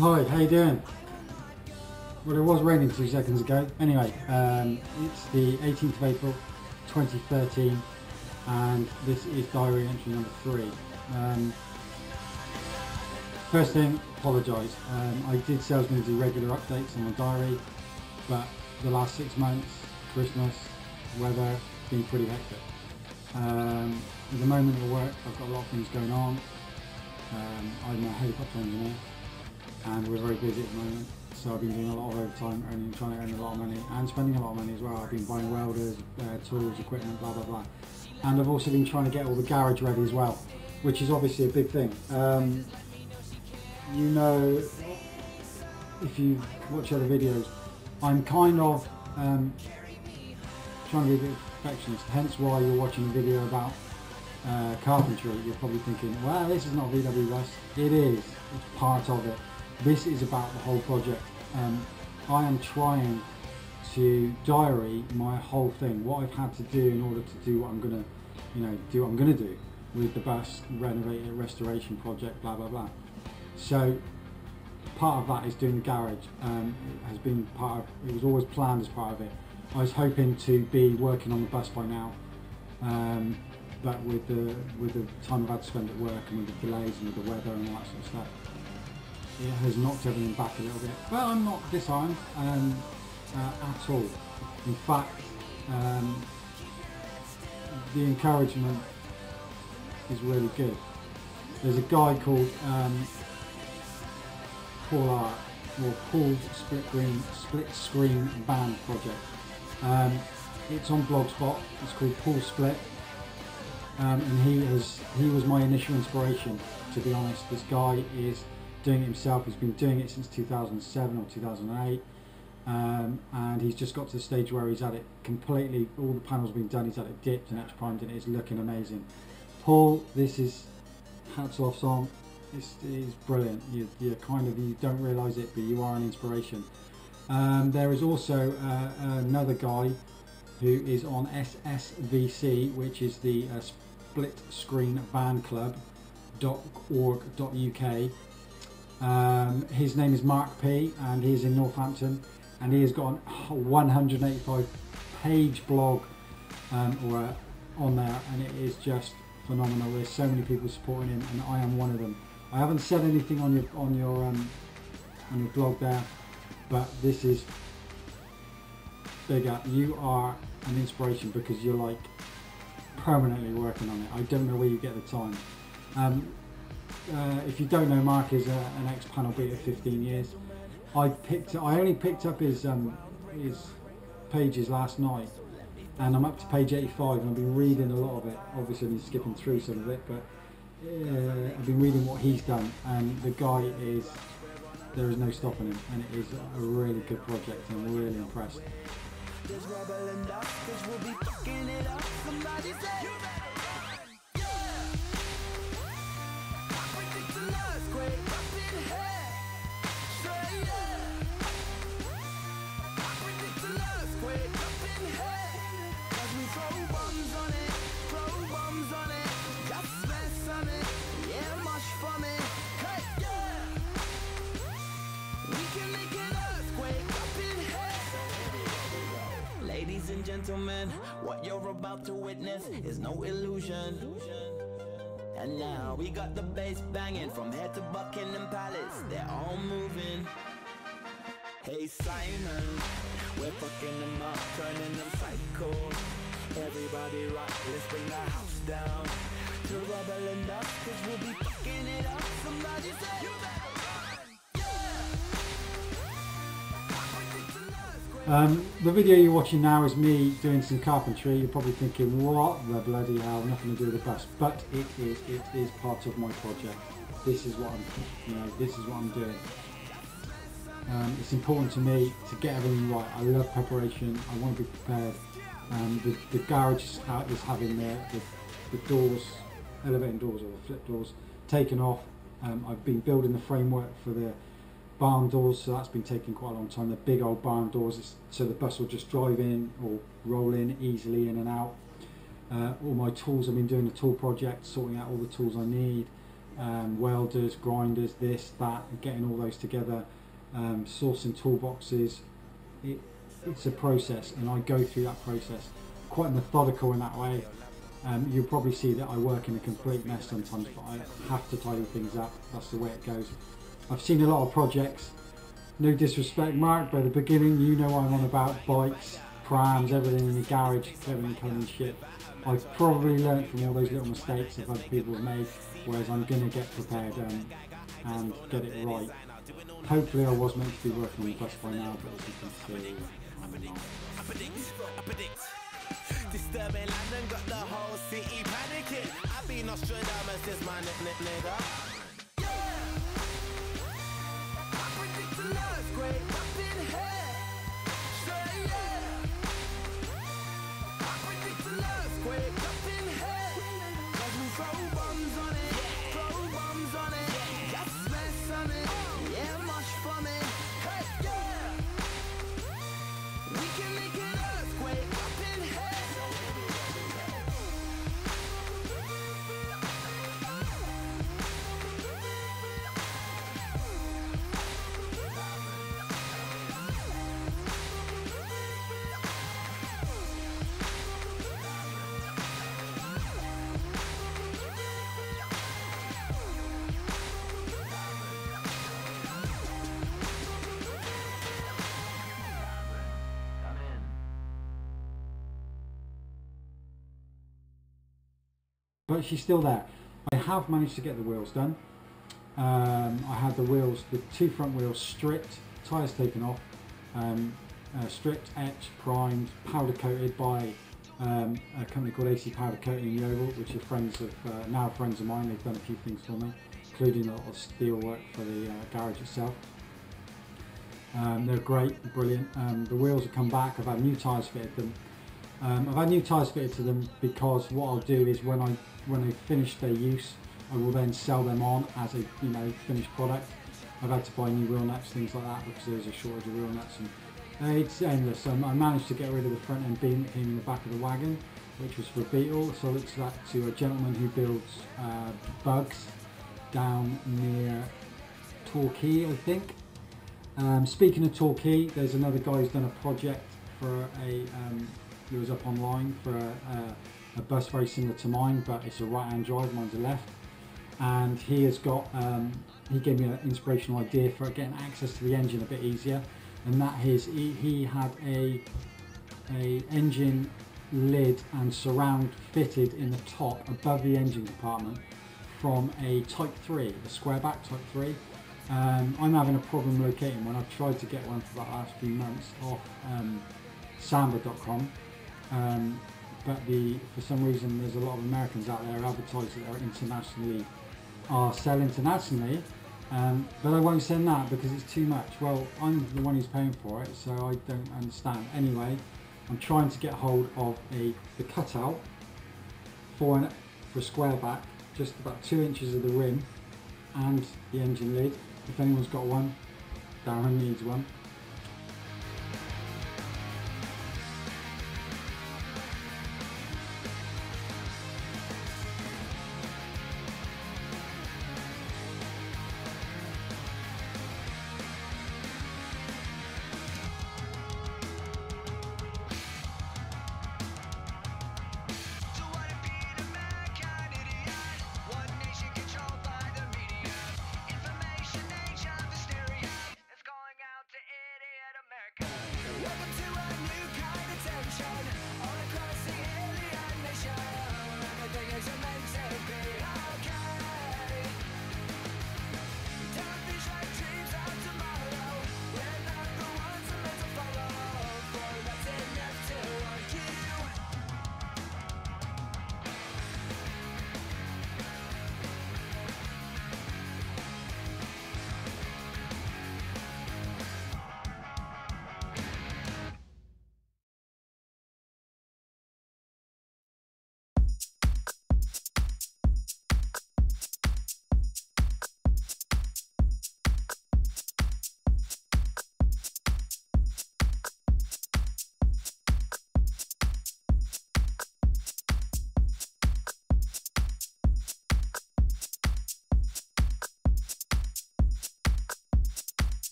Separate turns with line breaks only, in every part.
Hi, how you doing? Well, it was raining 2 seconds ago. Anyway, it's the 18th of April 2013 and this is diary entry number 3. First thing, apologise. I did say I was going to do regular updates on my diary, but the last 6 months, Christmas, weather, been pretty hectic. At the moment at work, I've got a lot of things going on. I'm a helicopter engineer and we're very busy at the moment, so I've been doing a lot of overtime, trying to earn a lot of money and spending a lot of money as well. I've been buying welders, tools, equipment, blah blah blah, and I've also been trying to get all the garage ready as well, which is obviously a big thing. You know, if you watch other videos, I'm kind of trying to be a bit perfectionist, hence why you're watching a video about carpentry. You're probably thinking, well, this is not VW Bus. It is, it's part of it. This is about the whole project. I am trying to diary my whole thing, what I've had to do in order to do what I'm gonna, do what I'm gonna do with the bus, renovate it, restoration project, blah blah blah. So part of that is doing the garage. It has been part of, it was always planned as part of it. I was hoping to be working on the bus by now, but with the time I've had to spend at work and with the delays and with the weather and all that sort of stuff, it has knocked everything back a little bit. But I'm not disarmed at all. In fact, the encouragement is really good. There's a guy called Paul Art, or Paul's Split Screen Band Project. It's on Blogspot. It's called Paul Split, and he was my initial inspiration. To be honest, this guy is doing it himself. He's been doing it since 2007 or 2008, and he's just got to the stage where he's had it completely, all the panels have been done, he's had it dipped and etch primed and it's looking amazing. Paul, this is hats off song. This is brilliant. You don't realise it, but you are an inspiration. There is also another guy who is on SSVC, which is the Split Screen Band Club.org.uk. His name is Mark P and he's in Northampton, and he has got a 185 page blog on there, and it is just phenomenal. There's so many people supporting him and I am one of them. I haven't said anything on your blog there, but this is big up. You are an inspiration because you're like permanently working on it. I don't know where you get the time. If you don't know, Mark is an ex-panel beat of 15 years. I only picked up his pages last night, and I'm up to page 85, and I've been reading a lot of it. Obviously, I've been skipping through some of it, but I've been reading what he's done, and the guy is, there is no stopping him, and it is a really good project, and I'm really impressed.
Ladies and gentlemen, what you're about to witness is no illusion. And now we got the bass banging from head to Buckingham Palace. They're all moving. Hey Simon, we're fucking them up, turning them psycho. Everybody rock, let's bring the house down to rubble and dust, cause we'll be fucking it up. Somebody say you better run.
The video you're watching now is me doing some carpentry. You're probably thinking, what the bloody hell, nothing to do with the bus, but it is part of my project. This is what I'm doing. It's important to me to get everything right. I love preparation. I want to be prepared. The garage is having the doors, elevating doors or the flip doors, taken off. I've been building the framework for the barn doors, so that's been taking quite a long time. The big old barn doors, so the bus will just drive in or roll in easily in and out. All my tools, I've been doing a tool project, sorting out all the tools I need. welders, grinders, this, that, and getting all those together, sourcing toolboxes. It's a process, and I go through that process. Quite methodical in that way. You'll probably see that I work in a complete mess sometimes, but I have to tidy things up. That's the way it goes. I've seen a lot of projects, no disrespect Mark, but at the beginning you know what I'm on about, bikes, prams, everything in the garage, everything coming shit. I've probably learnt from all those little mistakes that other people have made, whereas I'm going to get prepared and get it right. Hopefully I was meant to be working on the bus by now, but as you can see, I'm not.
Disturbing London got the whole city panicking. I've been Nostradamus, is my nigga. Yeah. I predict an earthquake up in here. Straight, yeah. I predict an earthquake up in here. 'Cause we throw bombs on it, throw bombs on it. Just mess on it, yeah, mush from it. Hey, yeah. We can make an earthquake up in here.
But she's still there. I have managed to get the wheels done. I had the wheels, the two front wheels stripped, tyres taken off, stripped, etched, primed, powder coated by a company called AC Powder Coating in Yeovil, which are friends of now friends of mine. They've done a few things for me, including a lot of steel work for the garage itself. They're great, brilliant. The wheels have come back. I've had new tyres fitted them. I've had new tyres fitted to them because what I'll do is when they finish their use, I will then sell them on as a finished product. I've had to buy new wheel nuts, things like that, because there's a shortage of wheel nuts, and it's endless. I managed to get rid of the front end beam that came in the back of the wagon, which was for Beetle. So it's that to a gentleman who builds bugs down near Torquay, I think. Speaking of Torquay, there's another guy who's done a project for it was up online for a bus very similar to mine, but it's a right-hand drive, mine's a left. And he has got, he gave me an inspirational idea for getting access to the engine a bit easier. And that is, he had a engine lid and surround fitted in the top above the engine compartment from a Type 3, a square back Type 3. I'm having a problem locating one. I've tried to get one for the last few months off Samba.com. But for some reason there's a lot of Americans out there advertising that sell internationally, but I won't send that because it's too much. Well, I'm the one who's paying for it, so I don't understand. Anyway, I'm trying to get hold of the cutout for a square back, just about 2 inches of the rim and the engine lid. If anyone's got one, Darren needs one.
To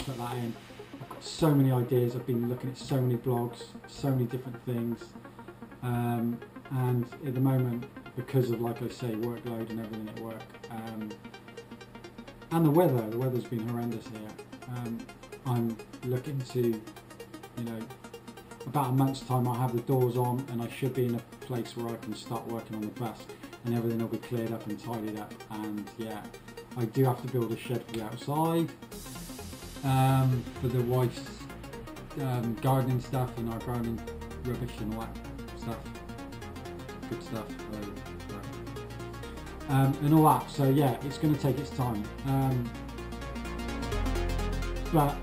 put that in. I've got so many ideas. I've been looking at so many blogs, so many different things, and at the moment, because of, like I say, workload and everything at work, and the weather's been horrendous here. I'm looking to, you know, about a month's time I'll have the doors on and I should be in a place where I can start working on the bus and everything will be cleared up and tidied up. And yeah, I do have to build a shed for the outside, for the wife's gardening stuff and our gardening rubbish and all that stuff, good stuff, and all that. So yeah, it's going to take its time, but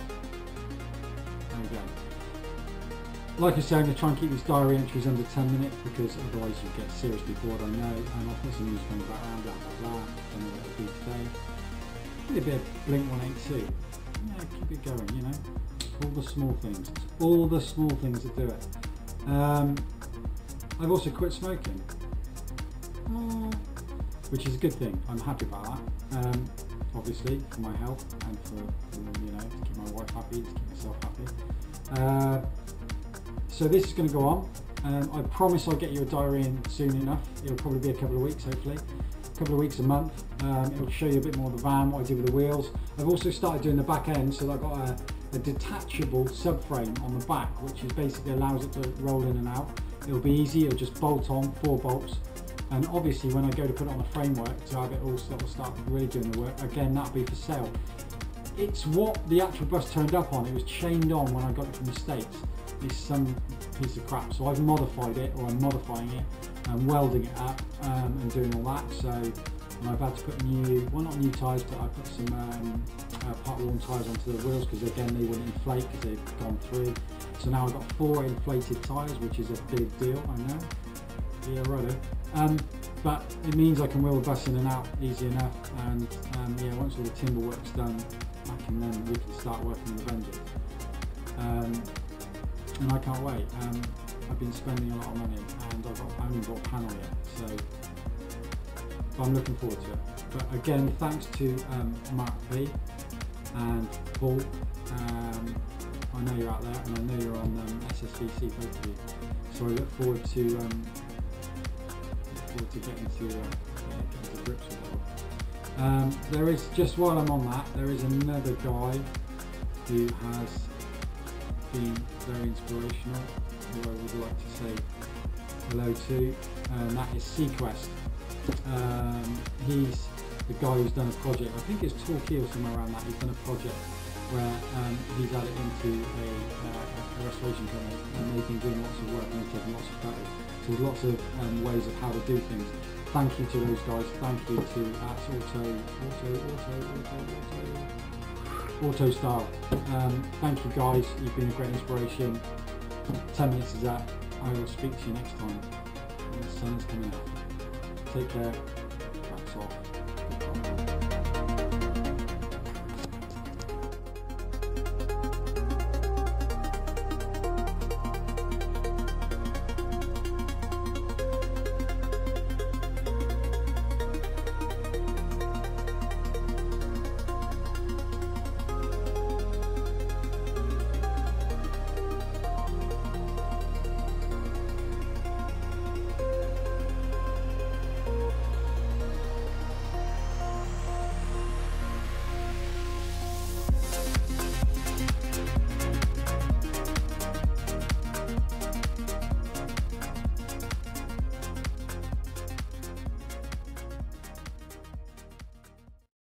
there we go. Like I say, I'm going to try and keep these diary entries under 10 minutes because otherwise you get seriously bored, I know. And I'll put some news from the background, blah blah blah. Don't know what it'll be today. Maybe a bit of Blink 182. Yeah, keep it going, you know. All the small things. It's all the small things that do it. I've also quit smoking, which is a good thing. I'm happy about that. Obviously for my health and for, you know, to keep my wife happy, to keep myself happy. So this is going to go on. I promise I'll get you a diary in soon enough. It'll probably be a couple of weeks, hopefully. A couple of weeks, a month. It'll show you a bit more of the van, what I did with the wheels. I've also started doing the back end, so I've got a detachable subframe on the back, which is basically allows it to roll in and out. It'll be easy, it'll just bolt on, 4 bolts. And obviously when I go to put it on the framework to have it all start really doing the work, again, that'll be for sale. It's what the actual bus turned up on. It was chained on when I got it from the States. It's some piece of crap. So I've modified it, or I'm modifying it, and welding it up, and doing all that. So I've had to put new, well not new tyres, but I put some part-worn tyres onto the wheels because again they wouldn't inflate because they've gone through. So now I've got 4 inflated tyres, which is a big deal, I know. Yeah, righto. But it means I can wheel the bus in and out easy enough, and yeah, once all the timber work's done, we can start working with vengeance. And I can't wait. I've been spending a lot of money, and I haven't bought a panel yet, so I'm looking forward to it. But again, thanks to Mark P and Paul. I know you're out there, and I know you're on SSVC, both of you. So I look forward to getting to grips with it all. There is, just while I'm on that, there is another guy who has been very inspirational, who I would like to say hello to, and that is Sequest. He's the guy who's done a project, I think it's Torquay or somewhere around that. He's done a project where he's added into a restoration company, and they've been doing lots of work and they've taken lots of photos. So there's lots of ways of how to do things. Thank you to those guys. Thank you to AutoStyle. Thank you guys. You've been a great inspiration. 10 minutes is up. I will speak to you next time when the sun is coming out. Take care.